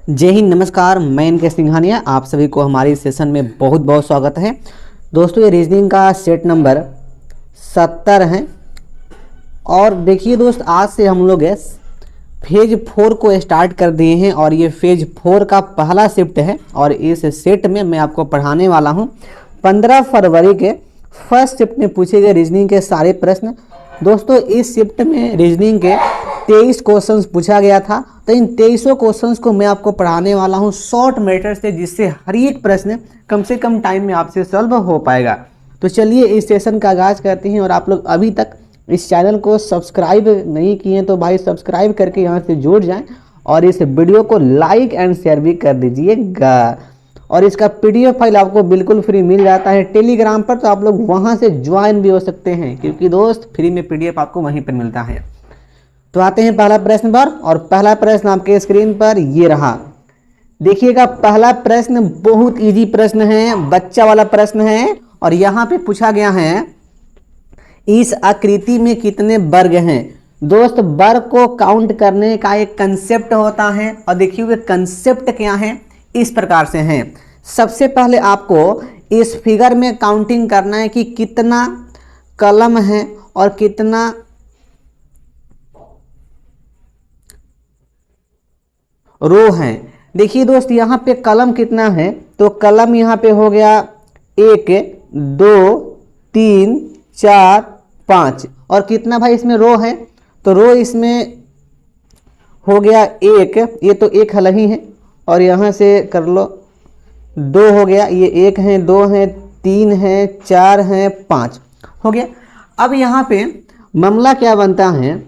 जय हिंद, नमस्कार। मैं इनके सिंघानिया, आप सभी को हमारी सेशन में बहुत बहुत स्वागत है। दोस्तों, ये रीजनिंग का सेट नंबर 70 है। और देखिए दोस्त, आज से हम लोग फेज 4 को स्टार्ट कर दिए हैं और ये फेज 4 का पहला शिफ्ट है। और इस सेट में मैं आपको पढ़ाने वाला हूँ 15 फरवरी के फर्स्ट शिफ्ट में पूछे गए रीजनिंग के सारे प्रश्न। दोस्तों, इस शिफ्ट में रीजनिंग के 23 क्वेश्चंस पूछा गया था, तो इन 23 क्वेश्चंस को मैं आपको पढ़ाने वाला हूं शॉर्ट मेथड से, जिससे हर एक प्रश्न कम से कम टाइम में आपसे सॉल्व हो पाएगा। तो चलिए इस सेशन का आगाज करते हैं। और आप लोग अभी तक इस चैनल को सब्सक्राइब नहीं किए तो भाई सब्सक्राइब करके यहाँ से जुड़ जाएं और इस वीडियो को लाइक एंड शेयर भी कर दीजिएगा। और इसका PDF फाइल आपको बिल्कुल फ्री मिल जाता है टेलीग्राम पर, तो आप लोग वहाँ से ज्वाइन भी हो सकते हैं, क्योंकि दोस्त फ्री में PDF आपको वहीं पर मिलता है। तो आते हैं पहला प्रश्न पर, और पहला प्रश्न आपके स्क्रीन पर ये रहा। देखिएगा, पहला प्रश्न बहुत इजी प्रश्न है, बच्चा वाला प्रश्न है। और यहाँ पे पूछा गया है, इस आकृति में कितने वर्ग हैं। दोस्त, वर्ग को काउंट करने का एक कंसेप्ट होता है, और देखिए वे कंसेप्ट क्या है, इस प्रकार से हैं। सबसे पहले आपको इस फिगर में काउंटिंग करना है कि कितना कलम है और कितना रो है। देखिए दोस्त, यहाँ पे कलम कितना है, तो कलम यहाँ पे हो गया 1 2 3 4 5। और कितना भाई इसमें रो है, तो रो इसमें हो गया 1, ये तो एक हल ही है। और यहाँ से कर लो 2 हो गया, ये 1 है, 2 है, 3 है, 4 है, 5 हो गया। अब यहाँ पे मामला क्या बनता है,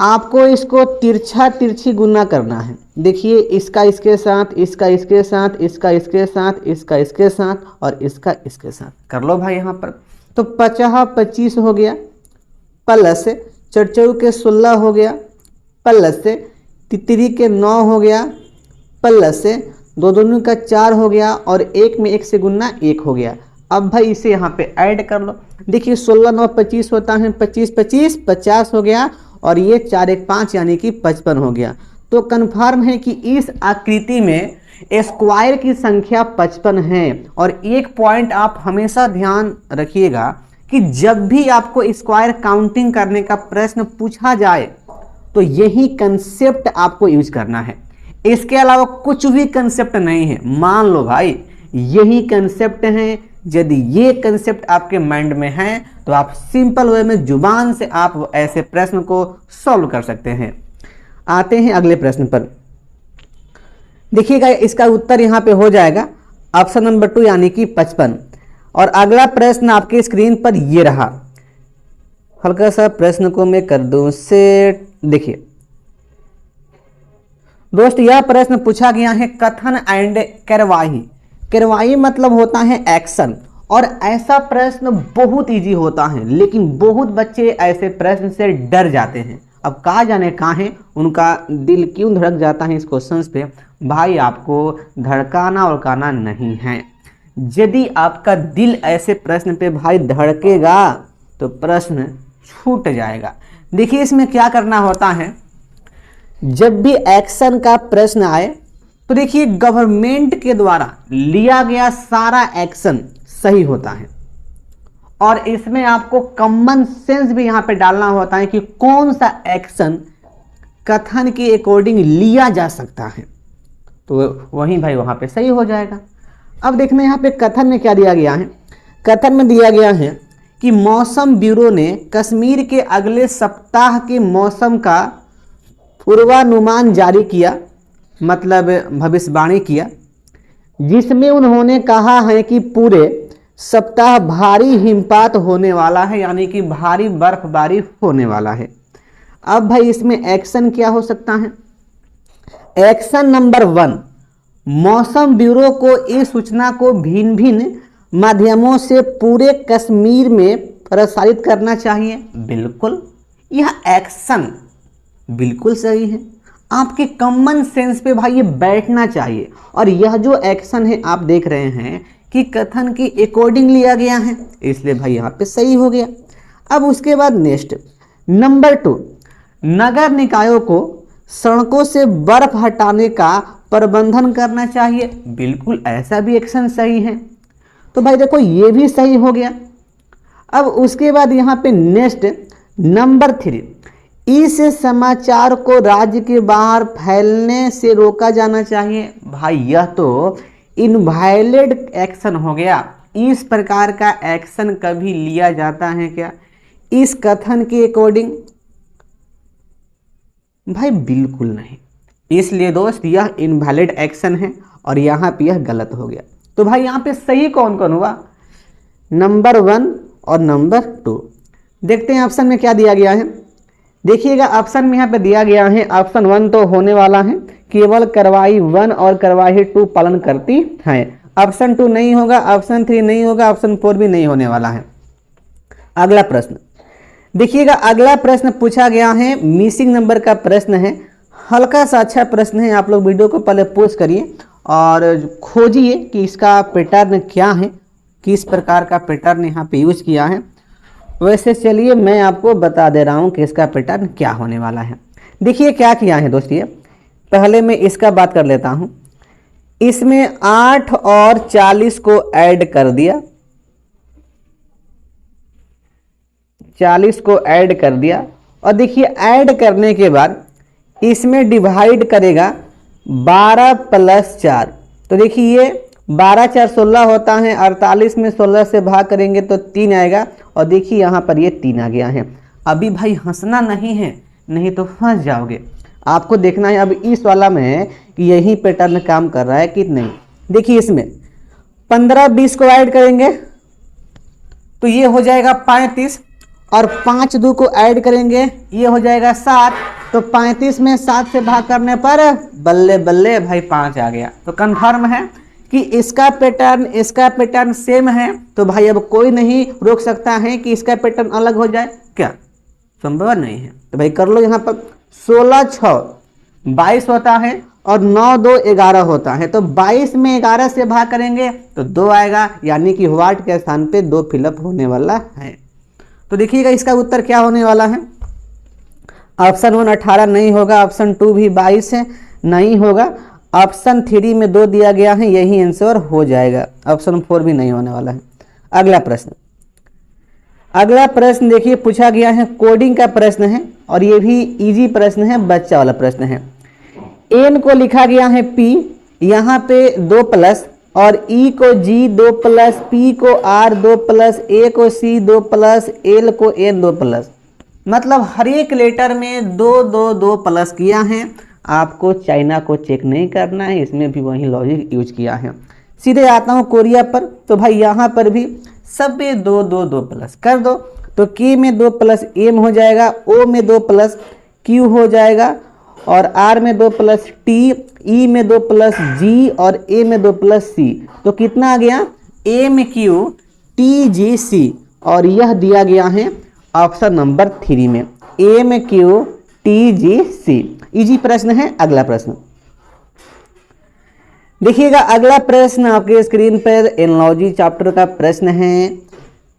आपको इसको तिरछा तिरछी गुना करना है। देखिए, इसका इसके साथ, इसका इसके साथ, इसका इसके साथ, इसका इसके साथ और इसका इसके साथ कर लो भाई। यहाँ पर तो 50 25 हो गया, प्लस चरचऊ के 16 हो गया, प्लस तितरी के 9 हो गया, प्लस दो दोनों का 4 हो गया, और एक में 1 से गुना 1 हो गया। अब भाई इसे यहाँ पे ऐड कर लो। देखिए 16 9 25 होता है, 25 25 50 हो गया, और ये 4 1 5 यानी कि 55 हो गया। तो कन्फर्म है कि इस आकृति में स्क्वायर की संख्या 55 है। और एक पॉइंट आप हमेशा ध्यान रखिएगा कि जब भी आपको स्क्वायर काउंटिंग करने का प्रश्न पूछा जाए तो यही कंसेप्ट आपको यूज करना है, इसके अलावा कुछ भी कंसेप्ट नहीं है। मान लो भाई यही कंसेप्ट है। यदि ये कंसेप्ट आपके माइंड में है तो आप सिंपल वे में जुबान से आप ऐसे प्रश्न को सॉल्व कर सकते हैं। आते हैं अगले प्रश्न पर। देखिएगा, इसका उत्तर यहाँ पे हो जाएगा ऑप्शन नंबर 2 यानी कि 55। और अगला प्रश्न आपके स्क्रीन पर ये रहा। हल्का सा प्रश्न को मैं कर दूं सेट। देखिए दोस्त, यह प्रश्न पूछा गया है कथन एंड कार्यवाही। कार्यवाही मतलब होता है एक्शन। और ऐसा प्रश्न बहुत इजी होता है, लेकिन बहुत बच्चे ऐसे प्रश्न से डर जाते हैं। अब कहा जाने कहाँ है उनका दिल क्यों धड़क जाता है इस क्वेश्चन पे। भाई आपको धड़काना और काना नहीं है। यदि आपका दिल ऐसे प्रश्न पे भाई धड़केगा तो प्रश्न छूट जाएगा। देखिए, इसमें क्या करना होता है, जब भी एक्शन का प्रश्न आए तो देखिए गवर्नमेंट के द्वारा लिया गया सारा एक्शन सही होता है। और इसमें आपको कॉमन सेंस भी यहां पे डालना होता है कि कौन सा एक्शन कथन के अकॉर्डिंग लिया जा सकता है, तो वहीं भाई वहां पे सही हो जाएगा। अब देखना यहाँ पे कथन में क्या दिया गया है। कथन में दिया गया है कि मौसम ब्यूरो ने कश्मीर के अगले सप्ताह के मौसम का पूर्वानुमान जारी किया, मतलब भविष्यवाणी किया, जिसमें उन्होंने कहा है कि पूरे सप्ताह भारी हिमपात होने वाला है, यानी कि भारी बर्फबारी होने वाला है। अब भाई इसमें एक्शन क्या हो सकता है। एक्शन नंबर 1, मौसम ब्यूरो को इस सूचना को भिन्न भिन्न माध्यमों से पूरे कश्मीर में प्रसारित करना चाहिए। बिल्कुल, यह एक्शन बिल्कुल सही है। आपके कॉमन सेंस पे भाई ये बैठना चाहिए। और यह जो एक्शन है आप देख रहे हैं कि कथन के अकॉर्डिंग लिया गया है, इसलिए भाई यहाँ पे सही हो गया। अब उसके बाद नेक्स्ट नंबर 2, नगर निकायों को सड़कों से बर्फ हटाने का प्रबंधन करना चाहिए, बिल्कुल ऐसा भी एक्शन सही है। तो भाई देखो ये भी सही हो गया। अब उसके बाद यहाँ पे नेक्स्ट नंबर 3, इस समाचार को राज्य के बाहर फैलने से रोका जाना चाहिए। भाई यह तो इनवायलेड एक्शन हो गया। इस प्रकार का एक्शन कभी लिया जाता है क्या इस कथन के अकॉर्डिंग? भाई बिल्कुल नहीं। इसलिए दोस्त यह इनवैलिड एक्शन है और यहाँ पे यह गलत हो गया। तो भाई यहाँ पे सही कौन कौन हुआ? नंबर 1 और नंबर 2। देखते हैं ऑप्शन में क्या दिया गया है। देखिएगा ऑप्शन में यहाँ पे दिया गया है, ऑप्शन 1 तो होने वाला है, केवल कार्रवाई 1 और कार्रवाई 2 पालन करती है। ऑप्शन 2 नहीं होगा, ऑप्शन 3 नहीं होगा, ऑप्शन 4 भी नहीं होने वाला है। अगला प्रश्न देखिएगा, अगला प्रश्न पूछा गया है, मिसिंग नंबर का प्रश्न है। हल्का सा अच्छा प्रश्न है, आप लोग वीडियो को पहले पॉज करिए और खोजिए कि इसका पैटर्न क्या है, किस प्रकार का पैटर्न यहाँ पे यूज किया है। वैसे चलिए मैं आपको बता दे रहा हूँ कि इसका पैटर्न क्या होने वाला है। देखिए क्या किया है दोस्तों, पहले मैं इसका बात कर लेता हूँ। इसमें 8 और 40 को ऐड कर दिया, 40 को ऐड कर दिया और देखिए ऐड करने के बाद इसमें डिवाइड करेगा 12 + 4। तो देखिए ये 12 × 4 = 16 होता है, 48 में 16 से भाग करेंगे तो 3 आएगा और देखिए यहाँ पर ये 3 आ गया है। अभी भाई हंसना नहीं है, नहीं तो फंस जाओगे। आपको देखना है अब इस वाला में कि यही पैटर्न काम कर रहा है कि नहीं। देखिए इसमें 15 20 को ऐड करेंगे तो ये हो जाएगा 35 और 5 2 को ऐड करेंगे ये हो जाएगा 7। तो 35 में 7 से भाग करने पर बल्ले बल्ले भाई 5 आ गया। तो कंफर्म है कि इसका पैटर्न सेम है। तो भाई अब कोई नहीं रोक सकता है कि इसका पैटर्न अलग हो जाए, क्या संभव नहीं है। तो भाई कर लो, यहाँ पर 16 6 22 होता है और 9 2 11 होता है। तो 22 में 11 से भाग करेंगे तो 2 आएगा, यानी कि व्हाट के स्थान पे 2 फिलअप होने वाला है। तो देखिएगा इसका उत्तर क्या होने वाला है। ऑप्शन 1 18 नहीं होगा, ऑप्शन 2 भी 22 है नहीं होगा, ऑप्शन 3 में 2 दिया गया है, यही आंसर हो जाएगा। ऑप्शन 4 भी नहीं होने वाला है। अगला प्रश्न देखिए पूछा गया है, कोडिंग का प्रश्न है और ये भी इजी प्रश्न है, बच्चा वाला प्रश्न है। एन को लिखा गया है पी, यहाँ पे 2 प्लस और ई को जी 2 प्लस, पी को आर 2 प्लस, ए को सी 2 प्लस, एल को एन 2 प्लस। मतलब हर एक लेटर में 2 2 2 प्लस किया है। आपको चाइना को चेक नहीं करना है, इसमें भी वही लॉजिक यूज किया है। सीधे आता हूँ कोरिया पर, तो भाई यहाँ पर भी सब में 2 2 2 प्लस कर दो। तो के में 2 प्लस एम हो जाएगा, ओ में 2 प्लस क्यू हो जाएगा और आर में 2 प्लस टी, ई में 2 प्लस जी और ए में 2 प्लस सी। तो कितना आ गया, एम क्यू टी जी सी। और यह दिया गया है ऑप्शन नंबर 3 में, एम क्यू टी जी सी। इजी प्रश्न है। अगला प्रश्न देखिएगा, अगला प्रश्न आपके स्क्रीन पर एनालॉजी चैप्टर का प्रश्न है।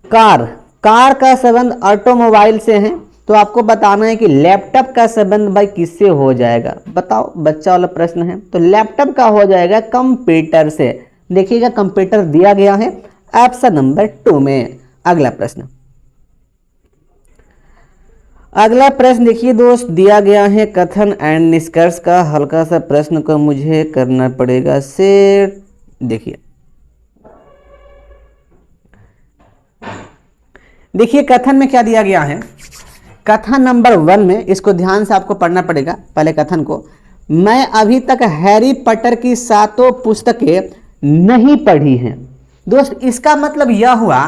कार का संबंध ऑटोमोबाइल से है, तो आपको बताना है कि लैपटॉप का संबंध भाई किससे हो जाएगा। बताओ, बच्चा वाला प्रश्न है। तो लैपटॉप का हो जाएगा कंप्यूटर से। देखिएगा कंप्यूटर दिया गया है ऑप्शन नंबर 2 में। अगला प्रश्न देखिए दोस्त, दिया गया है कथन एंड निष्कर्ष का। हल्का सा प्रश्न को मुझे करना पड़ेगा सेट। देखिए कथन में क्या दिया गया है। कथन नंबर 1 में, इसको ध्यान से आपको पढ़ना पड़ेगा पहले कथन को। मैं अभी तक हैरी पॉटर की 7 पुस्तकें नहीं पढ़ी हैं। दोस्त इसका मतलब यह हुआ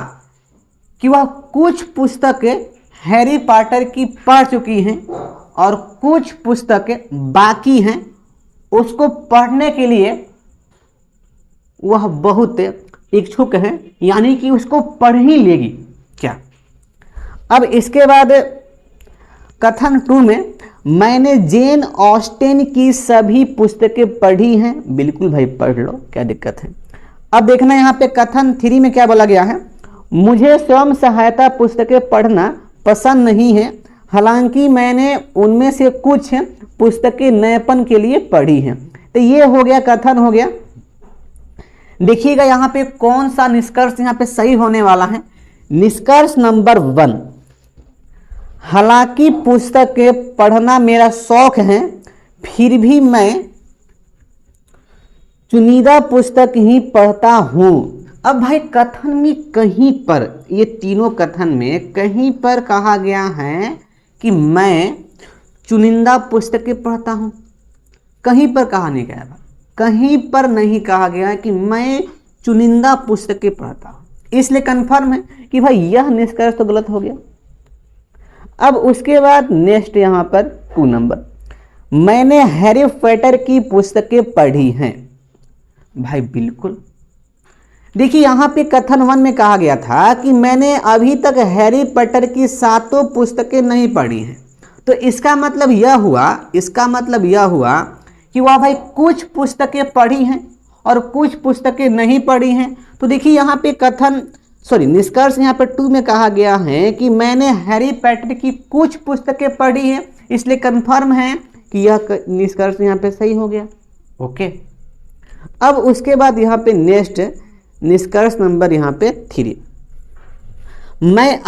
कि वह कुछ पुस्तकें हैरी पॉटर की पढ़ चुकी हैं और कुछ पुस्तकें बाकी हैं, उसको पढ़ने के लिए वह बहुत इच्छुक है, यानी कि उसको पढ़ ही लेगी क्या। अब इसके बाद कथन 2 में, मैंने जेन ऑस्टेन की सभी पुस्तकें पढ़ी हैं। बिल्कुल भाई पढ़ लो, क्या दिक्कत है। अब देखना यहाँ पे कथन 3 में क्या बोला गया है। मुझे स्वयं सहायता पुस्तकें पढ़ना पसंद नहीं है, हालांकि मैंने उनमें से कुछ पुस्तकें नएपन के लिए पढ़ी हैं। तो ये हो गया, कथन हो गया। देखिएगा यहाँ पे कौन सा निष्कर्ष यहाँ पे सही होने वाला है। निष्कर्ष नंबर 1, हालांकि पुस्तकें पढ़ना मेरा शौक है, फिर भी मैं चुनिंदा पुस्तक ही पढ़ता हूं। अब भाई कथन में कहीं पर, ये तीनों कथन में कहीं पर कहा गया है कि मैं चुनिंदा पुस्तकें पढ़ता हूं, कहीं पर कहा नहीं गया भाई, कहीं पर नहीं कहा गया है कि मैं चुनिंदा पुस्तकें पढ़ता हूं। इसलिए कंफर्म है कि भाई यह निष्कर्ष तो गलत हो गया। अब उसके बाद नेक्स्ट यहां पर 2 नंबर, मैंने हैरी पॉटर की पुस्तकें पढ़ी हैं। भाई बिल्कुल, देखिए यहां पे कथन 1 में कहा गया था कि मैंने अभी तक हैरी पॉटर की 7 पुस्तकें नहीं पढ़ी हैं। तो इसका मतलब यह हुआ कि वह भाई कुछ पुस्तकें पढ़ी हैं और कुछ पुस्तकें नहीं पढ़ी हैं। तो देखिए यहाँ पे निष्कर्ष यहाँ पे 2 में कहा गया है कि मैंने हैरी पॉटर की कुछ पुस्तकें पढ़ी हैं, इसलिए कंफर्म है कि यह निष्कर्ष यहाँ पे सही हो गया। ओके, अब उसके बाद यहाँ पे नेक्स्ट निष्कर्ष नंबर यहाँ पे 3, मैं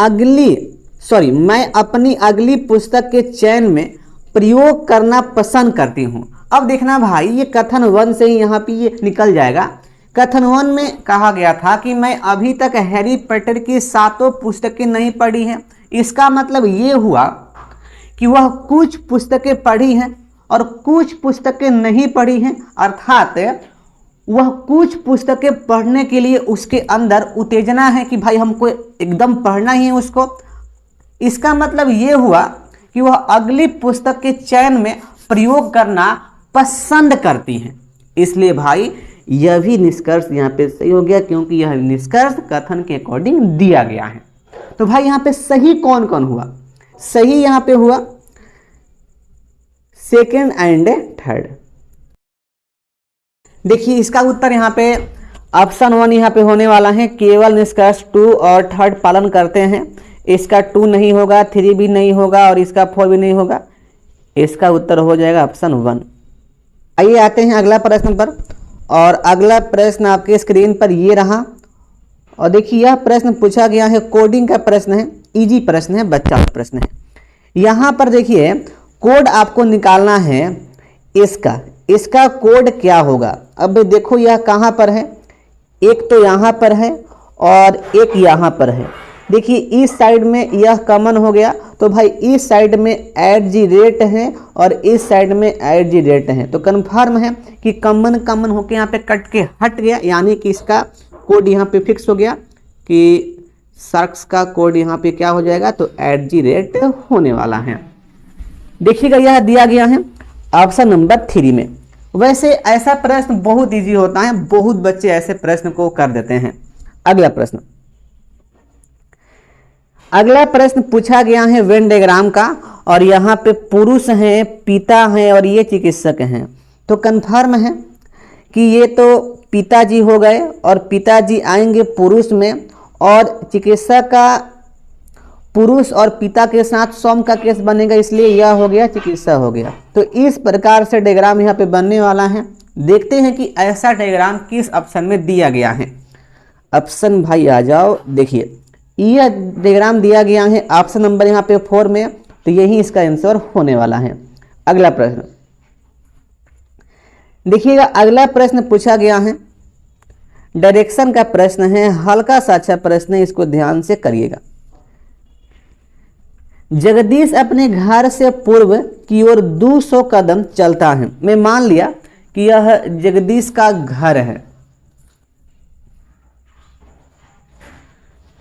अपनी अगली पुस्तक के चयन में प्रयोग करना पसंद करती हूं। अब देखना भाई, ये कथन 1 से ही यहाँ पे ये निकल जाएगा। कथन 1 में कहा गया था कि मैं अभी तक हैरी पॉटर की 7 पुस्तकें नहीं पढ़ी हैं। इसका मतलब ये हुआ कि वह कुछ पुस्तकें पढ़ी हैं और कुछ पुस्तकें नहीं पढ़ी हैं, अर्थात वह कुछ पुस्तकें पढ़ने के लिए उसके अंदर उत्तेजना है कि भाई हमको एकदम पढ़ना ही है उसको। इसका मतलब ये हुआ कि वह अगली पुस्तक के चयन में प्रयोग करना पसंद करती हैं। इसलिए भाई यह भी निष्कर्ष यहाँ पे सही हो गया, क्योंकि यह निष्कर्ष कथन के अकॉर्डिंग दिया गया है। तो भाई यहाँ पे सही कौन कौन हुआ? सही यहाँ पे हुआ 2nd एंड 3rd। देखिए इसका उत्तर यहाँ पे ऑप्शन 1 यहाँ पे होने वाला है। केवल निष्कर्ष 2 और 3rd पालन करते हैं। इसका 2 नहीं होगा, 3 भी नहीं होगा और इसका 4 भी नहीं होगा। इसका उत्तर हो जाएगा ऑप्शन 1। आइए आते हैं अगला प्रश्न पर, और अगला प्रश्न आपके स्क्रीन पर ये रहा। और देखिए यह प्रश्न पूछा गया है, कोडिंग का प्रश्न है, इजी प्रश्न है, बच्चा का प्रश्न है। यहाँ पर देखिए कोड आपको निकालना है इसका कोड क्या होगा। अब देखो यह कहाँ पर है, एक तो यहाँ पर है और एक यहाँ पर है। देखिए इस साइड में यह कॉमन हो गया, तो भाई इस साइड में @ है और इस साइड में @ है। तो कन्फर्म है कि कॉमन होके यहाँ पे कट के हट गया, यानी कि इसका कोड यहाँ पे फिक्स हो गया कि शार्क्स का कोड यहाँ पे क्या हो जाएगा, तो @ होने वाला है। देखिएगा यह दिया गया है ऑप्शन नंबर 3 में। वैसे ऐसा प्रश्न बहुत इजी होता है, बहुत बच्चे ऐसे प्रश्न को कर देते हैं। अगला प्रश्न पूछा गया है वेन डायग्राम का, और यहाँ पे पुरुष हैं, पिता हैं और ये चिकित्सक हैं। तो कन्फर्म है कि ये तो पिताजी हो गए और पिताजी आएंगे पुरुष में, और चिकित्सक का पुरुष और पिता के साथ सौम का केस बनेगा, इसलिए यह हो गया चिकित्सा हो गया। तो इस प्रकार से डायग्राम यहाँ पे बनने वाला है। देखते हैं कि ऐसा डायग्राम किस ऑप्शन में दिया गया है। ऑप्शन भाई आ जाओ, देखिए यह डायग्राम दिया गया है ऑप्शन नंबर यहाँ पे 4 में, तो यही इसका आंसर होने वाला है। अगला प्रश्न देखिएगा, अगला प्रश्न पूछा गया है, डायरेक्शन का प्रश्न है, हल्का सा अच्छा प्रश्न है, इसको ध्यान से करिएगा। जगदीश अपने घर से पूर्व की ओर 200 कदम चलता है। मैं मान लिया कि यह जगदीश का घर है,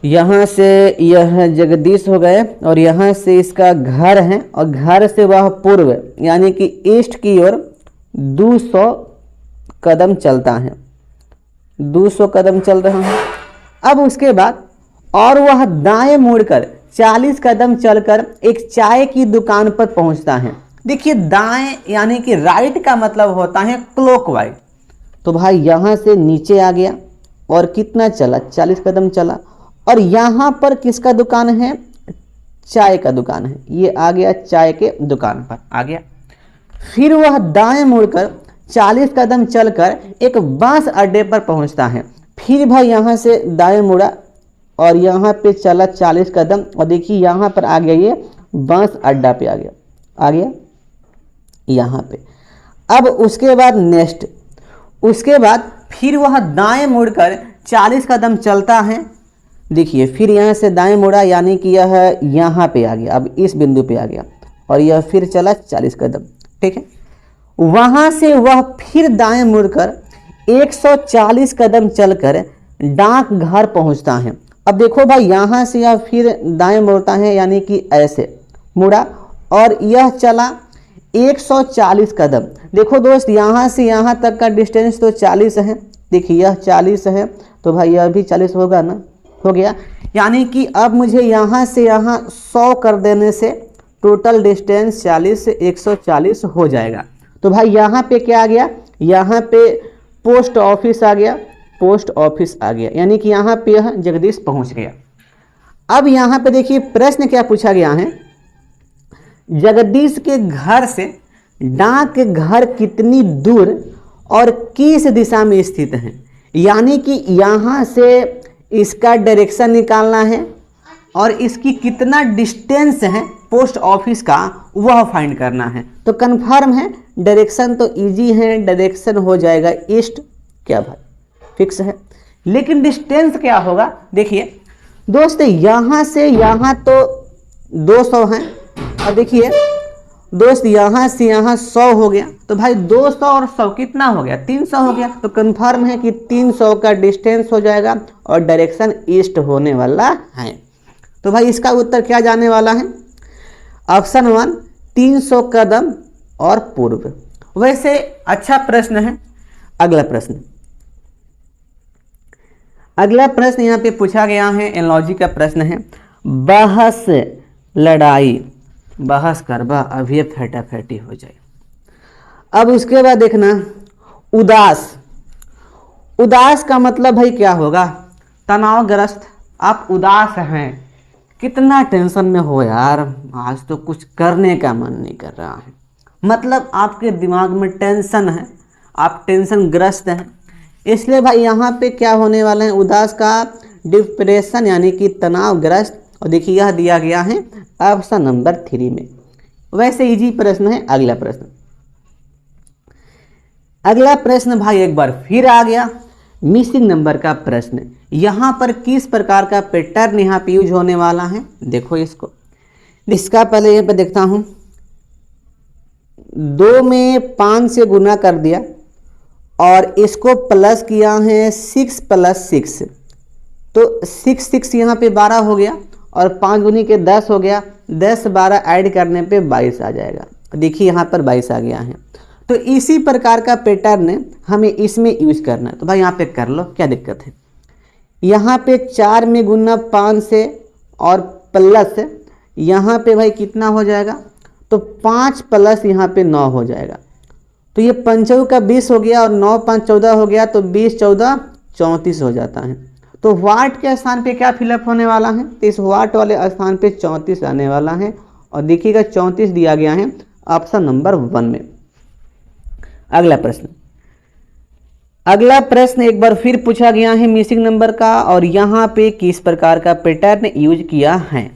यहाँ से यह जगदीश हो गए और यहाँ से इसका घर है, और घर से वह पूर्व यानी कि ईस्ट की ओर 200 कदम चलता है, 200 कदम चल रहा है। अब उसके बाद और वह दाएं मुड़कर 40 कदम चलकर एक चाय की दुकान पर पहुंचता है। देखिए दाएं यानी कि राइट का मतलब होता है क्लॉकवाइज। तो भाई यहाँ से नीचे आ गया और कितना चला, 40 कदम चला, और यहाँ पर किसका दुकान है, चाय का दुकान है। ये आ गया चाय के दुकान पर आ गया। फिर वह दाएं मुड़कर 40 कदम चलकर एक बस अड्डे पर पहुंचता है। फिर भाई यहाँ से दाएं मुड़ा और यहाँ पे चला 40 कदम और देखिए यहाँ पर आ गया, ये बस अड्डा पे आ गया यहाँ पे। अब उसके बाद नेक्स्ट, उसके बाद फिर वह दाएं मुड़कर 40 कदम चलता है। देखिए फिर यहाँ से दाएं मुड़ा यानी कि यह यहाँ पे आ गया, अब इस बिंदु पे आ गया और यह फिर चला 40 कदम, ठीक है। वहाँ से वह फिर दाएं मुड़कर 140 कदम चलकर डाक घर पहुँचता है। अब देखो भाई यहाँ से यह फिर दाएं मुड़ता है यानी कि ऐसे मुड़ा और यह चला 140 कदम। देखो दोस्त यहाँ से यहाँ तक का डिस्टेंस तो 40 है, देखिए यह 40 है तो भाई यह भी 40 होगा ना, हो गया। यानी कि अब मुझे यहाँ से यहाँ 100 कर देने से टोटल डिस्टेंस 40 से 140 हो जाएगा। तो भाई यहाँ पे क्या आ गया, यहाँ पे पोस्ट ऑफिस आ गया, पोस्ट ऑफिस आ गया यानी कि यहाँ पे यह जगदीश पहुँच गया। अब यहाँ पे देखिए प्रश्न क्या पूछा गया है, जगदीश के घर से डाक घर कितनी दूर और किस दिशा में स्थित है। यानी कि यहाँ से इसका डायरेक्शन निकालना है और इसकी कितना डिस्टेंस है पोस्ट ऑफिस का वह फाइंड करना है। तो कंफर्म है, डायरेक्शन तो इजी है, डायरेक्शन हो जाएगा ईस्ट, क्या भाई फिक्स है। लेकिन डिस्टेंस क्या होगा, देखिए दोस्त यहाँ से यहाँ तो 200 है और देखिए दोस्त यहाँ से यहाँ 100 हो गया, तो भाई 200 और 100 कितना हो गया, 300 हो गया। तो कंफर्म है कि 300 का डिस्टेंस हो जाएगा और डायरेक्शन ईस्ट होने वाला है। तो भाई इसका उत्तर क्या जाने वाला है, ऑप्शन 1 300 कदम और पूर्व। वैसे अच्छा प्रश्न है। अगला प्रश्न यहाँ पे पूछा गया है, एनालॉजी का प्रश्न है। बहस लड़ाई, बहस करबा अभी फटाफटी हो जाए। अब उसके बाद देखना उदास, उदास का मतलब भाई क्या होगा, तनावग्रस्त। आप उदास हैं, कितना टेंशन में हो यार, आज तो कुछ करने का मन नहीं कर रहा है, मतलब आपके दिमाग में टेंशन है, आप टेंशन ग्रस्त हैं। इसलिए भाई यहाँ पे क्या होने वाला है, उदास का डिप्रेशन यानी कि तनावग्रस्त। और देखिए यह दिया गया है ऑप्शन नंबर 3 में। वैसे इजी प्रश्न है। अगला प्रश्न भाई एक बार फिर आ गया, मिसिंग नंबर का प्रश्न। यहाँ पर किस प्रकार का पैटर्न यहाँ पे यूज होने वाला है, देखो इसका पहले यहाँ पे देखता हूँ। 2 में 5 से गुना कर दिया और इसको प्लस किया है 6 + 6, तो 6 यहाँ पे 12 हो गया और 5 गुनी के 10 हो गया, 10 12 ऐड करने पे 22 आ जाएगा। देखिए यहाँ पर 22 आ गया है। तो इसी प्रकार का पैटर्न हमें इसमें यूज करना है। तो भाई यहाँ पे कर लो, क्या दिक्कत है। यहाँ पे 4 में गुना 5 से और प्लस यहाँ पे भाई कितना हो जाएगा, तो 5 प्लस यहाँ पे 9 हो जाएगा। तो ये 5 का 20 हो गया और 9 5 14 हो गया, तो 20 14 34 हो जाता है। तो वाट के स्थान पे क्या फिलअप होने वाला है, तो इस वाट वाले स्थान पे 34 आने वाला है। और देखिएगा 34 दिया गया है ऑप्शन नंबर 1 में। अगला प्रश्न एक बार फिर पूछा गया है मिसिंग नंबर का, और यहाँ पे किस प्रकार का पैटर्न यूज किया है।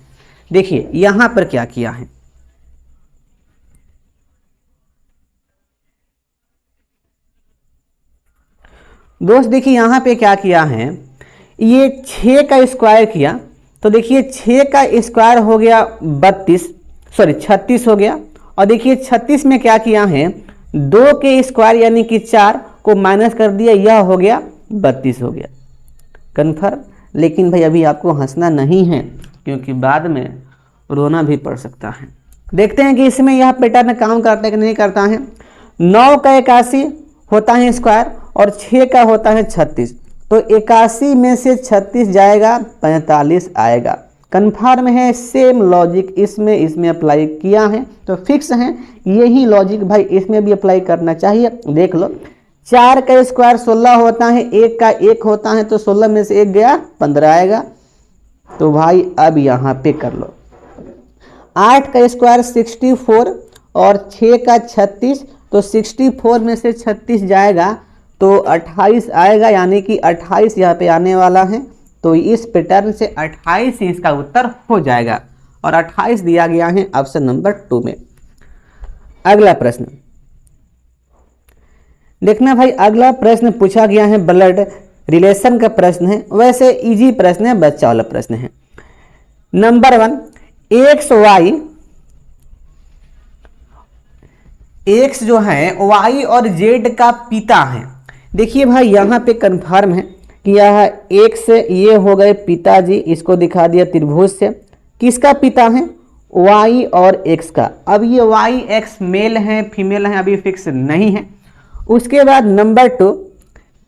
देखिए यहाँ पर क्या किया है, दोस्त देखिए यहाँ पे क्या किया है, ये 6 का स्क्वायर किया, तो देखिए 6 का स्क्वायर हो गया 36 हो गया। और देखिए 36 में क्या किया है, 2 के स्क्वायर यानी कि 4 को माइनस कर दिया, यह हो गया 32 हो गया। कन्फर्म। लेकिन भाई अभी आपको हंसना नहीं है, क्योंकि बाद में रोना भी पड़ सकता है। देखते हैं कि इसमें यह पैटर्न काम करता है कि नहीं करता है। 9 का 81 होता है स्क्वायर और 6 का होता है 36, तो 81 में से 36 जाएगा, 45 आएगा। कन्फर्म है, सेम लॉजिक इसमें अप्लाई किया है, तो फिक्स है। यही लॉजिक भाई इसमें भी अप्लाई करना चाहिए। देख लो, 4 का स्क्वायर 16 होता है, 1 का 1 होता है, तो 16 में से 1 गया 15 आएगा। तो भाई अब यहाँ पे कर लो, 8 का स्क्वायर 64 और 6 का 36, तो 64 में से 36 जाएगा तो 28 आएगा, यानी कि 28 यहाँ पे आने वाला है। तो इस पैटर्न से 28 ही इसका उत्तर हो जाएगा और 28 दिया गया है ऑप्शन नंबर 2 में। अगला प्रश्न देखना भाई, अगला प्रश्न पूछा गया है ब्लड रिलेशन का प्रश्न है। वैसे इजी प्रश्न है, बच्चा वाला प्रश्न है। नंबर 1, एक्स जो है वाई और जेड का पिता है। देखिए भाई यहाँ पे कंफर्म है कि यह एक्स ये हो गए पिताजी, इसको दिखा दिया त्रिभुज से। किसका पिता है? वाई और एक्स का। अब ये वाई एक्स मेल है फीमेल है अभी फिक्स नहीं है। उसके बाद नंबर 2,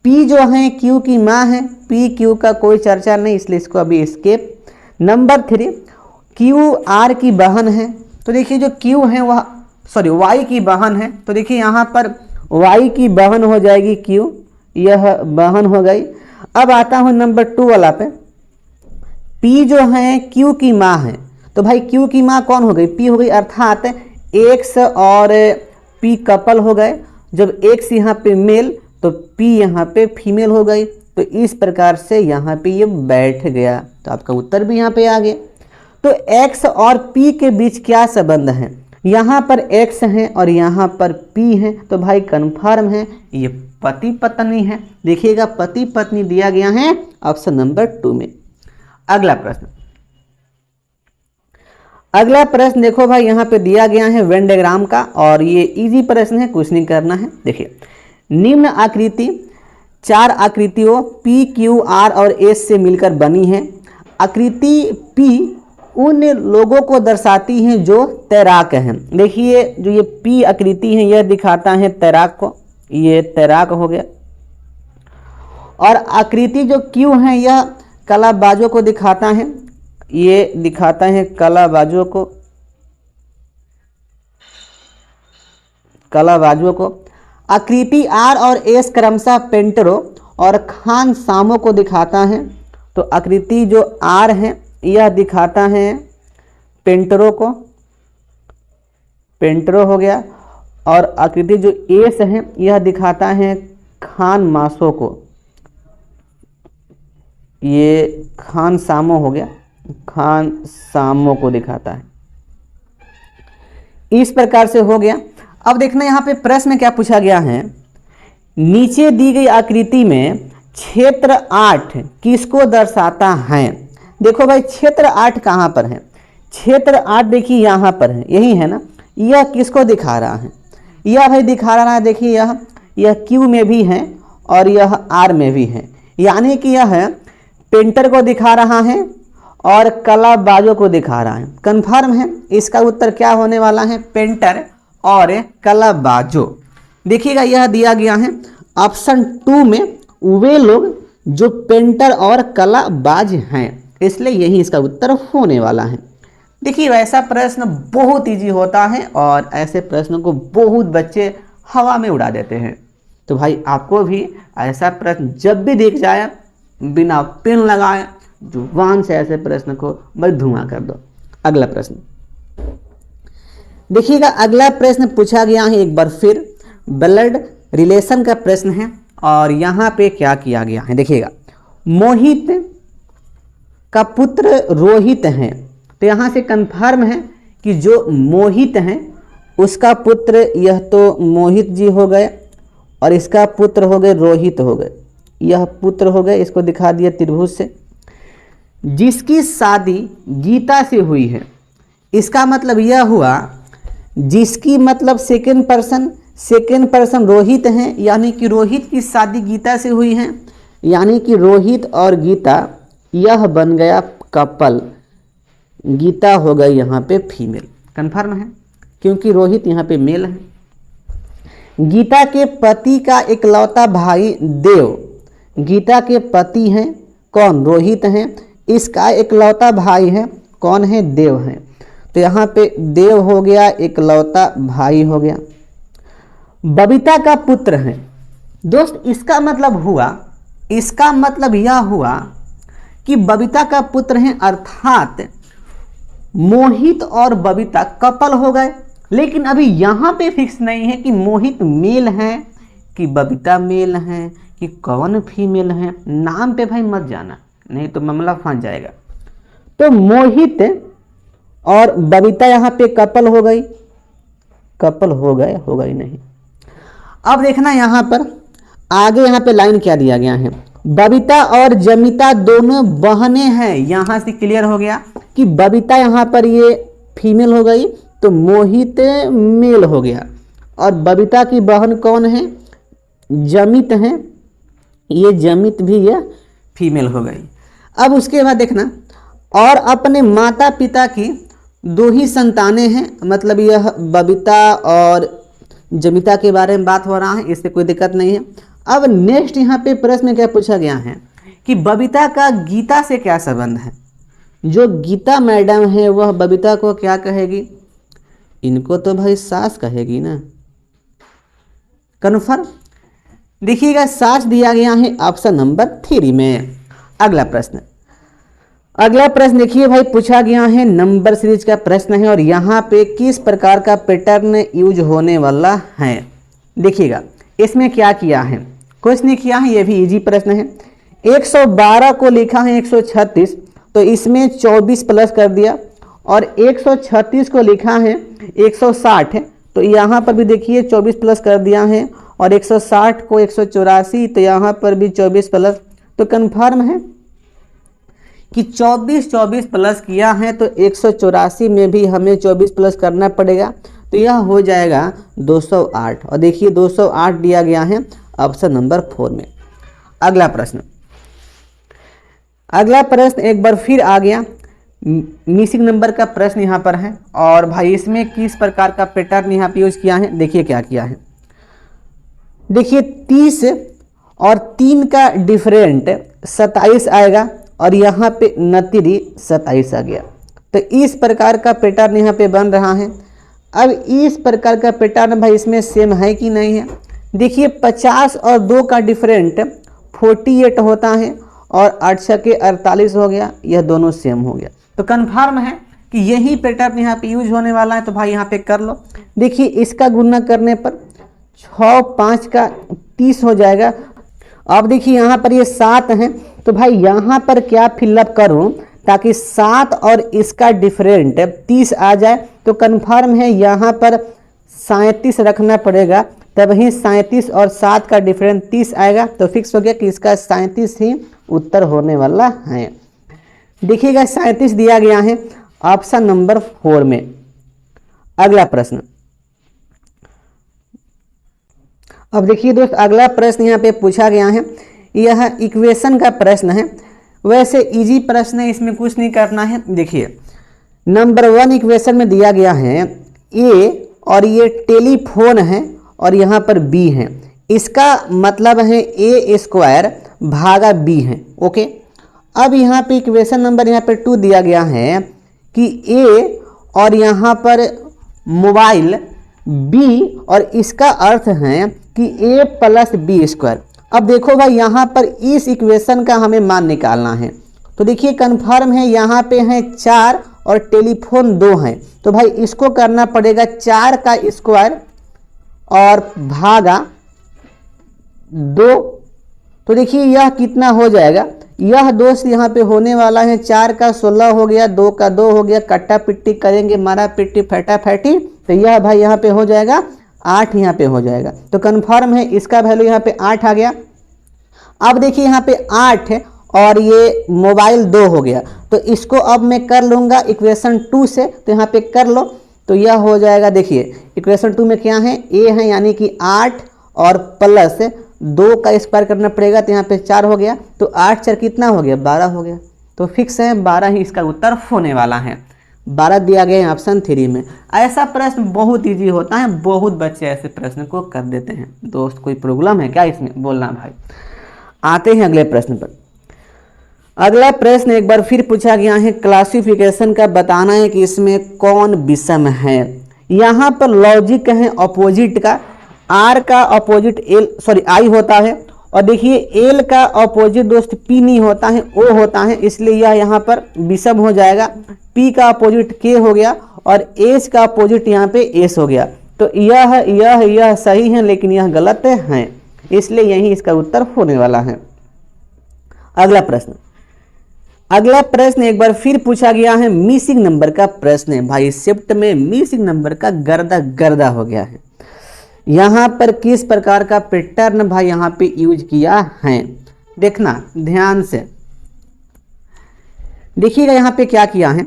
पी जो है क्यू की माँ है, पी क्यू का कोई चर्चा नहीं इसलिए इसको अभी स्केप। नंबर 3, क्यू आर की बहन है। तो देखिए जो क्यू है वह वाई की बहन है, तो देखिए यहाँ पर वाई की बहन हो जाएगी क्यू, यह बहन हो गई। अब आता हूँ नंबर 2 वाला पे, पी जो है क्यू की माँ है। तो भाई क्यू की माँ कौन हो गई? पी हो गई, अर्थात एक्स और पी कपल हो गए। जब एक्स यहाँ पे मेल तो पी यहाँ पे फीमेल हो गई। तो इस प्रकार से यहाँ पे ये बैठ गया, तो आपका उत्तर भी यहाँ पे आ गया। तो एक्स और पी के बीच क्या संबंध है? यहाँ पर एक्स है और यहाँ पर पी है, तो भाई कन्फर्म है ये पति पत्नी है। देखिएगा पति पत्नी दिया गया है ऑप्शन नंबर 2 में। अगला प्रश्न देखो भाई, यहाँ पे दिया गया है वेन डायग्राम का और ये इजी प्रश्न है, कुछ नहीं करना है। देखिए निम्न आकृति 4 आकृतियों पी क्यू आर और एस से मिलकर बनी है। आकृति पी उन लोगों को दर्शाती हैं जो तैराक हैं। देखिए जो ये पी आकृति है यह दिखाता है तैराक को, ये तैराक हो गया। और आकृति जो क्यू है यह कलाबाजों को दिखाता है, ये दिखाता है कलाबाजों को। आकृति आर और एस क्रमशः पेंटरों और खान सामों को दिखाता है। तो आकृति जो आर है यह दिखाता है पेंटरों को, पेंटरों हो गया। और आकृति जो एस है यह दिखाता है खान मासों को, ये खान सामो हो गया, खान सामो को दिखाता है। इस प्रकार से हो गया। अब देखना यहाँ पे प्रश्न क्या पूछा गया है, नीचे दी गई आकृति में क्षेत्र 8 किसको दर्शाता है? देखो भाई क्षेत्र 8 कहाँ पर है? क्षेत्र 8 देखिए यहाँ पर है, यही है ना। यह किसको दिखा रहा है? यह भाई दिखा रहा है, देखिए यह क्यू में भी है और यह आर में भी है, यानी कि यह पेंटर को दिखा रहा है और कलाबाजों को दिखा रहा है। कंफर्म है इसका उत्तर क्या होने वाला है? पेंटर और कलाबाजों। देखिएगा यह दिया गया है ऑप्शन 2 में, वे लोग जो पेंटर और कलाबाज हैं, इसलिए यही इसका उत्तर होने वाला है। देखिए वैसा प्रश्न बहुत इजी होता है और ऐसे प्रश्नों को बहुत बच्चे हवा में उड़ा देते हैं। तो भाई आपको भी ऐसा प्रश्न जब भी दिख जाए, बिना पेन लगाए जुबान से ऐसे प्रश्न को बस धुआं कर दो। अगला प्रश्न देखिएगा, अगला प्रश्न पूछा गया है एक बार फिर ब्लड रिलेशन का प्रश्न है और यहाँ पे क्या किया गया है देखिएगा, मोहित का पुत्र रोहित है। तो यहाँ से कंफर्म है कि जो मोहित हैं उसका पुत्र यह तो मोहित जी हो गए और इसका पुत्र हो गए रोहित हो गए, यह पुत्र हो गए, इसको दिखा दिया त्रिभुज से। जिसकी शादी गीता से हुई है, इसका मतलब यह हुआ जिसकी मतलब सेकेंड पर्सन रोहित हैं, यानी कि रोहित की शादी गीता से हुई है, यानी कि रोहित और गीता यह बन गया कपल, गीता हो गई यहाँ पे फीमेल। कंफर्म है क्योंकि रोहित यहाँ पे मेल है। गीता के पति का इकलौता भाई देव, गीता के पति हैं कौन? रोहित हैं, इसका इकलौता भाई है कौन है? देव है। तो यहाँ पे देव हो गया, इकलौता भाई हो गया। बबीता का पुत्र है दोस्त, इसका मतलब यह हुआ कि बबीता का पुत्र है, अर्थात मोहित और बबीता कपल हो गए। लेकिन अभी यहाँ पे फिक्स नहीं है कि मोहित मेल है कि बबीता मेल है कि कौन फीमेल है। नाम पे भाई मत जाना, नहीं तो मामला फंस जाएगा। तो मोहित और बबीता यहाँ पे कपल हो गई, कपल हो गए, होगा ही नहीं। अब देखना यहाँ पर आगे यहाँ पे लाइन क्या दिया गया है, बबीता और जमिता दोनों बहनें हैं। यहाँ से क्लियर हो गया कि बबीता यहाँ पर ये फीमेल हो गई तो मोहित मेल हो गया, और बबीता की बहन कौन है, जमित है, ये जमित भी ये फीमेल हो गई। अब उसके बाद देखना, और अपने माता पिता की 2 ही संतानें हैं, मतलब यह बबीता और जमिता के बारे में बात हो रहा है, इससे कोई दिक्कत नहीं है। अब नेक्स्ट यहाँ पे प्रश्न में क्या पूछा गया है कि बबीता का गीता से क्या संबंध है। जो गीता मैडम है वह बबीता को क्या कहेगी, इनको तो भाई सास कहेगी ना, कन्फर्म। देखिएगा सास दिया गया है ऑप्शन नंबर 3 में। अगला प्रश्न, अगला प्रश्न देखिए भाई पूछा गया है, नंबर सीरीज का प्रश्न है, और यहाँ पे किस प्रकार का पैटर्न यूज होने वाला है। देखिएगा इसमें क्या किया है, कुछ नहीं किया है, ये भी इजी प्रश्न है। 112 को लिखा है 136, तो इसमें 24 प्लस कर दिया, और 136 को लिखा है 160 है, तो यहाँ पर भी देखिए 24 प्लस कर दिया है, और 160 को 184, तो यहाँ पर भी 24 प्लस। तो कन्फर्म है कि 24 प्लस किया है, तो 184 में भी हमें 24 प्लस करना पड़ेगा, तो यह हो जाएगा 208। और देखिए 208 दिया गया है ऑप्शन नंबर 4 में। अगला प्रश्न, अगला प्रश्न एक बार फिर आ गया, मिसिंग नंबर का प्रश्न यहाँ पर है, और भाई इसमें किस प्रकार का पैटर्न यहाँ पे यूज किया है। देखिए क्या किया है, देखिए 30 और 3 का डिफरेंट 27 आएगा, और यहाँ पे 27 आ गया। तो इस प्रकार का पैटर्न यहाँ पे बन रहा है। अब इस प्रकार का पैटर्न भाई इसमें सेम है कि नहीं है। देखिए 50 और 2 का डिफरेंट 48 होता है, और 8 छके 48 हो गया, यह दोनों सेम हो गया। तो कन्फर्म है कि यही पैटर्न यहाँ पे यूज होने वाला है। तो भाई यहाँ पे कर लो, देखिए इसका गुना करने पर 6 5 का 30 हो जाएगा। अब देखिए यहाँ पर ये 7 है, तो भाई यहाँ पर क्या फिलअप करूँ ताकि 7 और इसका डिफरेंट 30 आ जाए। तो कन्फर्म है यहाँ पर 37 रखना पड़ेगा, तब ही 37 और 7 का डिफरेंट 30 आएगा। तो फिक्स हो गया कि इसका 37 ही उत्तर होने वाला है। देखिएगा 37 दिया गया है ऑप्शन नंबर 4 में। अगला प्रश्न, अब देखिए दोस्त अगला प्रश्न यहाँ पे पूछा गया है, यह इक्वेशन का प्रश्न है। वैसे इजी प्रश्न है, इसमें कुछ नहीं करना है। देखिए नंबर 1 इक्वेशन में दिया गया है ए, और ये टेलीफोन है, और यहाँ पर बी है। इसका मतलब है ए स्क्वायर भागा बी है। ओके, अब यहाँ पे इक्वेशन नंबर यहाँ पे 2 दिया गया है कि ए और यहाँ पर मोबाइल बी, और इसका अर्थ है कि a प्लस बी स्क्वायर। अब देखो भाई यहाँ पर इस इक्वेशन का हमें मान निकालना है। तो देखिए कन्फर्म है यहाँ पे है 4 और टेलीफोन 2 है, तो भाई इसको करना पड़ेगा 4 का स्क्वायर और भागा 2। तो देखिए यह कितना हो जाएगा, यह दोस्त यहाँ पे होने वाला है 4 का 16 हो गया, 2 का 2 हो गया, कट्टा पिट्टी करेंगे मारा पिट्टी फटाफटी, तो यह भाई यहाँ पे हो जाएगा 8 यहाँ पे हो जाएगा। तो कन्फर्म है इसका वैल्यू यहाँ पे 8 आ गया। अब देखिए यहाँ पे 8 है और ये मोबाइल 2 हो गया, तो इसको अब मैं कर लूँगा इक्वेशन 2 से, तो यहाँ पे कर लो, तो यह हो जाएगा। देखिए इक्वेशन 2 में क्या है, ए है यानी कि 8 और प्लस 2 का स्क्वायर करना पड़ेगा, तो यहाँ पे 4 हो गया, तो 8 4 कितना हो गया 12 हो गया। तो फिक्स है 12 ही इसका उत्तर होने वाला है। 12 दिया गया है ऑप्शन 3 में। ऐसा प्रश्न बहुत इजी होता है, बहुत बच्चे ऐसे प्रश्न को कर देते हैं। दोस्त कोई प्रॉब्लम है क्या इसमें, बोलना भाई। आते हैं अगले प्रश्न पर। अगला प्रश्न एक बार फिर पूछा गया है, क्लासिफिकेशन का बताना है कि इसमें कौन विषम है। यहाँ पर लॉजिक है अपोजिट का, आर का अपोजिट आई होता है, और देखिए एल का अपोजिट दोस्त पी नहीं होता है, ओ होता है, इसलिए यह यहाँ पर विषम हो जाएगा। पी का अपोजिट के हो गया और एच का अपोजिट यहाँ पे एस हो गया। तो यह सही है लेकिन यह गलत है, इसलिए यही इसका उत्तर होने वाला है। अगला प्रश्न, अगला प्रश्न एक बार फिर पूछा गया है, मिसिंग नंबर का प्रश्न है। भाई शिफ्ट में मिसिंग नंबर का गर्दा गर्दा हो गया है। यहां पर किस प्रकार का पैटर्न भाई यहां पे यूज किया है, देखना ध्यान से। देखिएगा यहां पे क्या किया है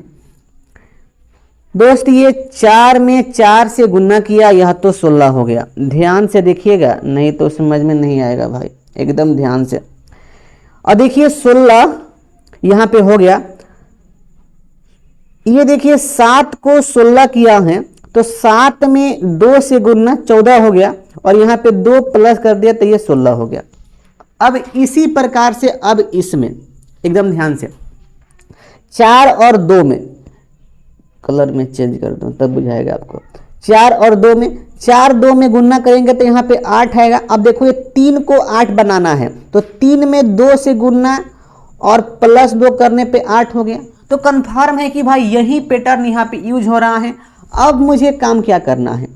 दोस्त, ये 4 में 4 से गुना किया, यह तो 16 हो गया। ध्यान से देखिएगा, नहीं तो समझ में नहीं आएगा भाई, एकदम ध्यान से। और देखिए 16 यहां पे हो गया। ये देखिए 7 को 16 किया है तो 7 में 2 से गुना 14 हो गया और यहाँ पे 2 प्लस कर दिया तो ये 16 हो गया। अब इसी प्रकार से अब इसमें एकदम ध्यान से 4 और 2 में, कलर में चेंज कर दूं तब बुझाएगा आपको। 4 और 2 में, 4 2 में गुना करेंगे तो यहाँ पे 8 आएगा। अब देखो ये 3 को 8 बनाना है तो 3 में 2 से गुना और प्लस 2 करने पे 8 हो गया। तो कंफर्म है कि भाई यही पैटर्न यहाँ पे यूज हो रहा है। अब मुझे काम क्या करना है,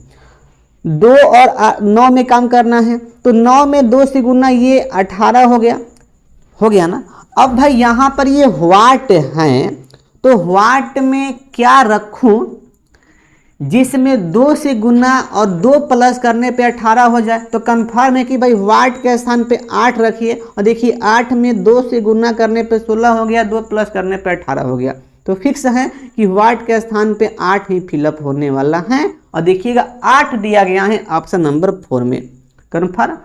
2 और 9 में काम करना है। तो 9 में 2 से गुना ये 18 हो गया ना। अब भाई यहाँ पर ये व्हाट है तो व्हाट में क्या रखूं जिसमें 2 से गुना और 2 प्लस करने पे 18 हो जाए। तो कंफर्म है कि भाई व्हाट के स्थान पे 8 रखिए और देखिए 8 में 2 से गुना करने पे 16 हो गया, 2 प्लस करने पे 18 हो गया। तो फिक्स है कि व्हाट के स्थान पे 8 ही फिलअप होने वाला है। और देखिएगा 8 दिया गया है ऑप्शन नंबर 4 में। कंफर्म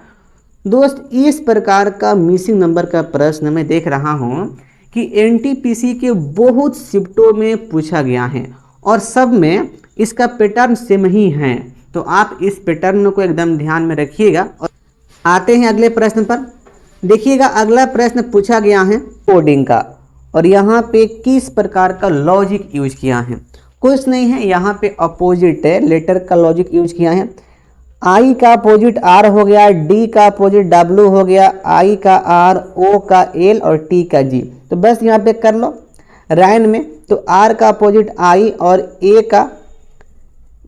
दोस्त, इस प्रकार का मिसिंग नंबर का प्रश्न मैं देख रहा हूं कि एनटीपीसी के बहुत शिफ्टों में पूछा गया है और सब में इसका पैटर्न सेम ही है। तो आप इस पैटर्न को एकदम ध्यान में रखिएगा। और आते हैं अगले प्रश्न पर। देखिएगा अगला प्रश्न पूछा गया है कोडिंग का और यहाँ पे किस प्रकार का लॉजिक यूज किया है। कुछ नहीं है, यहाँ पे अपोजिट है लेटर का लॉजिक यूज किया है। आई का अपोजिट आर हो गया, डी का अपोजिट डब्ल्यू हो गया, आई का आर, ओ का एल और टी का जी। तो बस यहाँ पे कर लो राइन में। तो आर का अपोजिट आई और ए का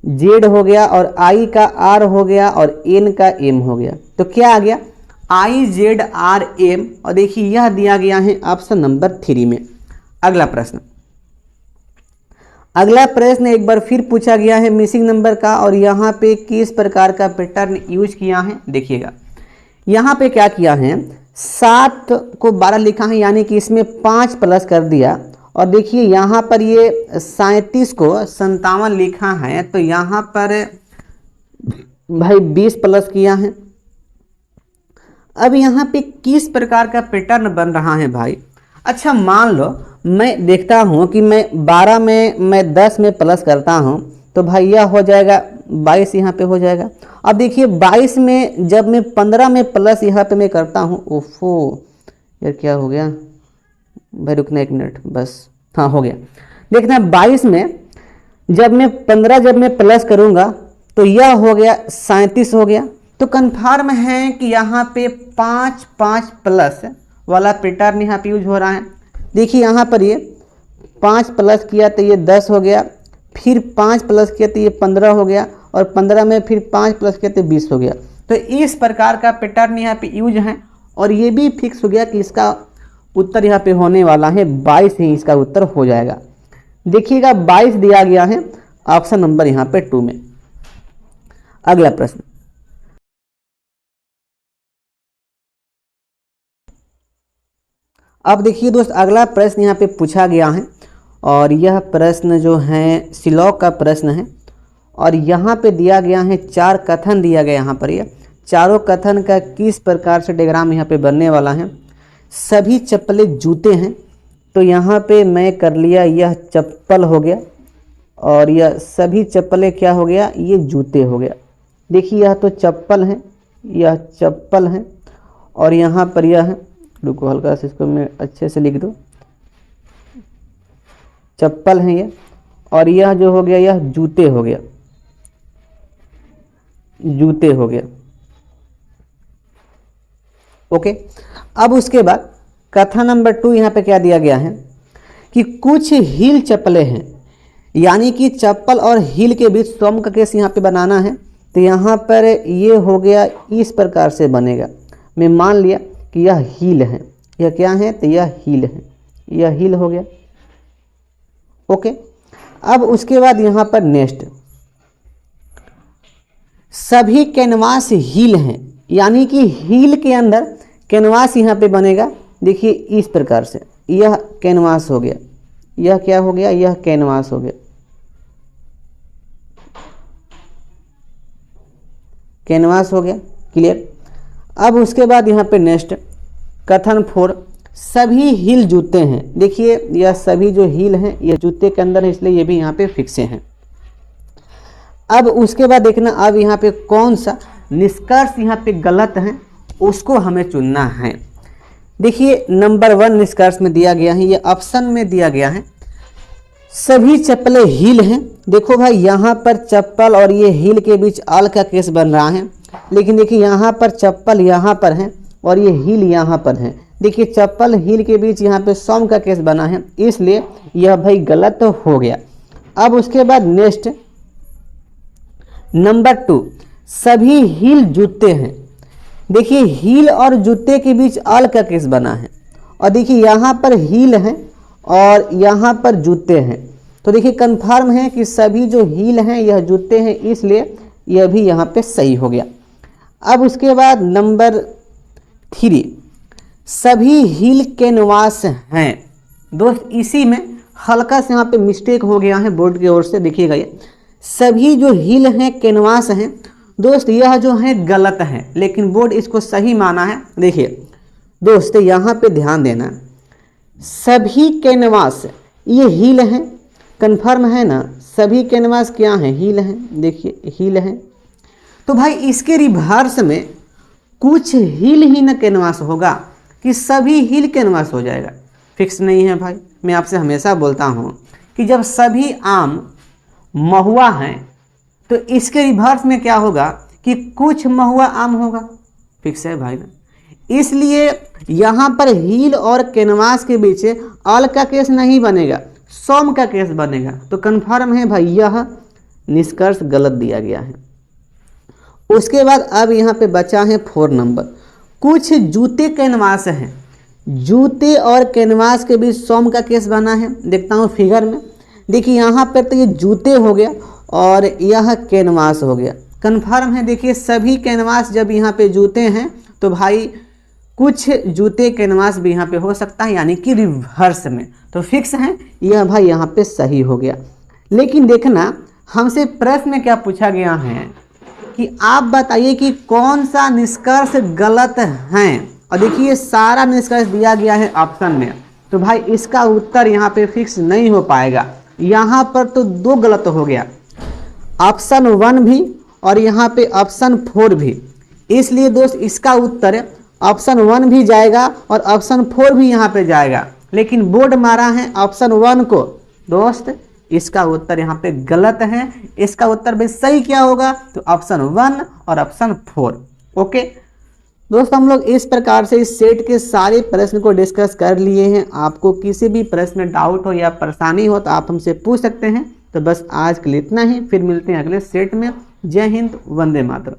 जेड हो गया और आई का आर हो गया और एन का एम हो गया। तो क्या आ गया, आई जेड आर एम। और देखिए यह दिया गया है ऑप्शन नंबर 3 में। अगला प्रश्न, अगला प्रश्न एक बार फिर पूछा गया है मिसिंग नंबर का और यहाँ पे किस प्रकार का पैटर्न यूज किया है। देखिएगा यहाँ पे क्या किया है, 7 को 12 लिखा है यानी कि इसमें 5 प्लस कर दिया। और देखिए यहाँ पर ये 37 को 57 लिखा है तो यहाँ पर भाई 20 प्लस किया है। अब यहाँ पे किस प्रकार का पैटर्न बन रहा है भाई। अच्छा मान लो मैं देखता हूँ कि मैं 12 में मैं 10 में प्लस करता हूँ तो भाई यह हो जाएगा 22 यहाँ पे हो जाएगा। अब देखिए 22 में जब मैं 15 में प्लस यहाँ पे मैं करता हूँ, ओफो यार क्या हो गया भाई, रुकना 1 मिनट बस, हाँ हो गया। देखना 22 में जब मैं प्लस करूँगा तो यह हो गया 37 हो गया। तो कन्फर्म है कि यहाँ पे 5 5 प्लस वाला पैटर्न यहाँ पे यूज हो रहा है। देखिए यहाँ पर ये 5 प्लस किया तो ये 10 हो गया, फिर 5 प्लस किया तो ये 15 हो गया और 15 में फिर 5 प्लस किया तो 20 हो गया। तो इस प्रकार का पैटर्न यहाँ पे यूज है और ये भी फिक्स हो गया कि इसका उत्तर यहाँ पे होने वाला है 22 ही इसका उत्तर हो जाएगा। देखिएगा 22 दिया गया है ऑप्शन नंबर यहाँ पे 2 में। अगला प्रश्न, अब देखिए दोस्त अगला प्रश्न यहाँ पे पूछा गया है और यह प्रश्न जो है सिलॉक का प्रश्न है और यहाँ पे दिया गया है 4 कथन दिया गया यहाँ पर। ये चारों कथन का किस प्रकार से डायग्राम यहाँ पे बनने वाला है। सभी चप्पलें जूते हैं तो यहाँ पे मैं कर लिया, यह चप्पल हो गया और यह सभी चप्पलें क्या हो गया, ये जूते हो गया। देखिए यह तो चप्पल है, यह चप्पल है और यहाँ पर यह है, रुको हल्का से इसको मैं अच्छे से लिख दूँ, चप्पल है ये और यह जो हो गया यह जूते हो गया, जूते हो गया। ओके। अब उसके बाद कथन नंबर 2 यहाँ पे क्या दिया गया है कि कुछ हील चप्पलें हैं, यानी कि चप्पल और हील के बीच सम का केस यहाँ पे बनाना है। तो यहाँ पर ये हो गया, इस प्रकार से बनेगा। मैं मान लिया कि यह हील है, यह क्या है, तो यह हील है, यह हील हो गया। ओके। अब उसके बाद यहाँ पर नेक्स्ट, सभी कैनवास हील हैं, यानी कि हील के अंदर कैनवास यहाँ पे बनेगा। देखिए इस प्रकार से, यह कैनवास हो गया, यह क्या हो गया, यह कैनवास हो गया, कैनवास हो गया। क्लियर। अब उसके बाद यहाँ पे नेक्स्ट कथन 4, सभी हील जूते हैं। देखिए यह सभी जो हील हैं यह जूते के अंदर है, इसलिए ये भी यहाँ पे फिक्स हैं। अब उसके बाद देखना, अब यहाँ पे कौन सा निष्कर्ष यहाँ पे गलत है उसको हमें चुनना है। देखिए नंबर 1 निष्कर्ष में दिया गया है, ये ऑप्शन में दिया गया है, सभी चप्पलें हील हैं। देखो भाई यहाँ पर चप्पल और ये हील के बीच आल का केस बन रहा है, लेकिन देखिए यहाँ पर चप्पल यहाँ पर है और ये हील यहाँ पर है। देखिए चप्पल हील के बीच यहाँ पे सम का केस बना है, इसलिए यह भाई गलत हो गया। अब उसके बाद नेक्स्ट नंबर 2, सभी हील जूते हैं। देखिए हील और जूते के बीच आल का केस बना है, और देखिए यहाँ पर हील है और यहाँ पर जूते हैं। तो देखिए कंफर्म है कि सभी जो हील हैं यह जूते हैं, इसलिए यह भी यहाँ पे सही हो गया। अब उसके बाद नंबर 3, सभी हील कैनवास हैं। दोस्त इसी में हल्का से यहाँ पे मिस्टेक हो गया है बोर्ड की ओर से। देखिएगा ये सभी जो हील हैं कैनवास हैं, दोस्त यह जो है गलत है, लेकिन बोर्ड इसको सही माना है। देखिए दोस्त यहाँ पे ध्यान देना, सभी कैनवास ये हील हैं, कंफर्म है ना, सभी कैनवास क्या हैं, हील हैं। देखिए हील हैं, तो भाई इसके रिवर्स में कुछ हील ही न कैनवास होगा कि सभी हील कैनवास हो जाएगा, फिक्स नहीं है भाई। मैं आपसे हमेशा बोलता हूँ कि जब सभी आम महुआ हैं तो इसके रिवर्स में क्या होगा कि कुछ महुआ आम होगा, फिक्स है भाई ना। इसलिए यहाँ पर हील और कैनवास के बीच आल का केस नहीं बनेगा, सम का केस बनेगा। तो कंफर्म है भाई यह निष्कर्ष गलत दिया गया है। उसके बाद अब यहाँ पे बचा है 4 नंबर, कुछ जूते कैनवास हैं। जूते और कैनवास के बीच सम का केस बना है। देखता हूँ फिगर में, देखिए यहाँ पर तो ये जूते हो गया और यह कैनवास हो गया, कंफर्म है। देखिए सभी कैनवास जब यहाँ पे जूते हैं तो भाई कुछ जूते कैनवास भी यहाँ पे हो सकता है, यानी कि रिवर्स में। तो फिक्स है यह भाई यहाँ पे सही हो गया। लेकिन देखना हमसे प्रश्न में क्या पूछा गया है कि आप बताइए कि कौन सा निष्कर्ष गलत है, और देखिए सारा निष्कर्ष दिया गया है ऑप्शन में। तो भाई इसका उत्तर यहाँ पे फिक्स नहीं हो पाएगा। यहाँ पर तो 2 गलत हो गया, ऑप्शन 1 भी और यहाँ पे ऑप्शन 4 भी। इसलिए दोस्त इसका उत्तर ऑप्शन 1 भी जाएगा और ऑप्शन 4 भी यहाँ पे जाएगा, लेकिन बोर्ड मारा है ऑप्शन 1 को। दोस्त इसका उत्तर यहाँ पे गलत है। इसका उत्तर भी सही क्या होगा, तो ऑप्शन 1 और ऑप्शन 4। ओके दोस्त, हम लोग इस प्रकार से इस सेट के सारे प्रश्न को डिस्कस कर लिए हैं। आपको किसी भी प्रश्न में डाउट हो या परेशानी हो तो आप हमसे पूछ सकते हैं। तो बस आज के लिए इतना ही, फिर मिलते हैं अगले सेट में। जय हिंद, वंदे मातरम।